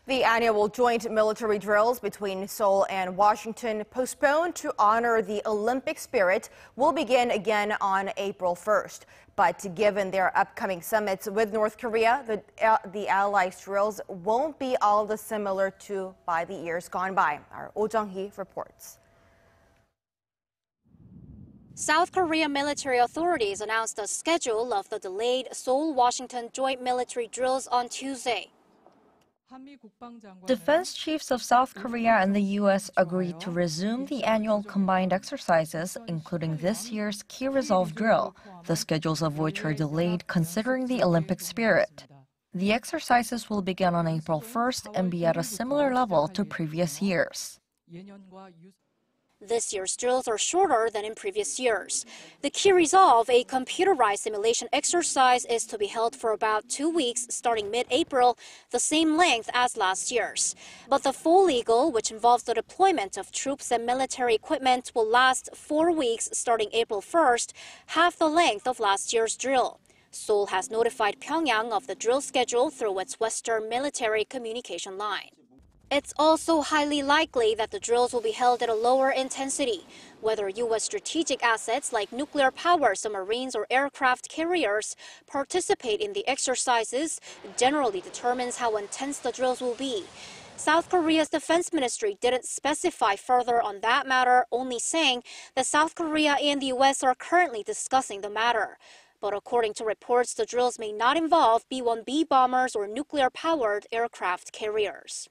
The annual joint military drills between Seoul and Washington, postponed to honor the Olympic spirit, will begin again on April 1st. But given their upcoming summits with North Korea, the allies' drills won't be all the similar to by the years gone by. Our Oh Jung-hee reports. South Korea military authorities announced the schedule of the delayed Seoul-Washington joint military drills on Tuesday. Defense chiefs of South Korea and the U.S. agreed to resume the annual combined exercises, including this year's Key Resolve drill, the schedules of which are delayed considering the Olympic spirit. The exercises will begin on April 1st and be at a similar level to previous years. This year's drills are shorter than in previous years. The Key Resolve, a computerized simulation exercise, is to be held for about 2 weeks starting mid-April, the same length as last year's. But the Full Eagle, which involves the deployment of troops and military equipment, will last 4 weeks starting April 1st, half the length of last year's drill. Seoul has notified Pyongyang of the drill schedule through its Western military communication line. It's also highly likely that the drills will be held at a lower intensity. Whether U.S. strategic assets like nuclear power submarines or aircraft carriers participate in the exercises generally determines how intense the drills will be. South Korea's defense ministry didn't specify further on that matter, only saying that South Korea and the U.S. are currently discussing the matter. But according to reports, the drills may not involve B-1B bombers or nuclear-powered aircraft carriers.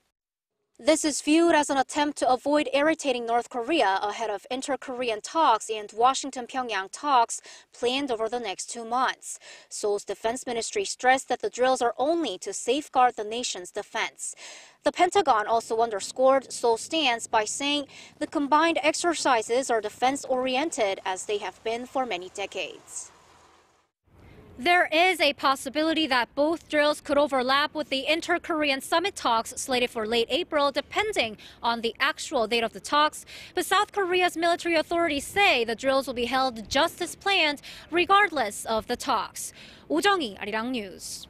This is viewed as an attempt to avoid irritating North Korea ahead of inter-Korean talks and Washington-Pyongyang talks planned over the next 2 months. Seoul's defense ministry stressed that the drills are only to safeguard the nation's defense. The Pentagon also underscored Seoul's stance by saying the combined exercises are defense-oriented as they have been for many decades. There is a possibility that both drills could overlap with the inter-Korean summit talks slated for late April, depending on the actual date of the talks. But South Korea's military authorities say the drills will be held just as planned, regardless of the talks. Oh Jung-hee, Arirang News.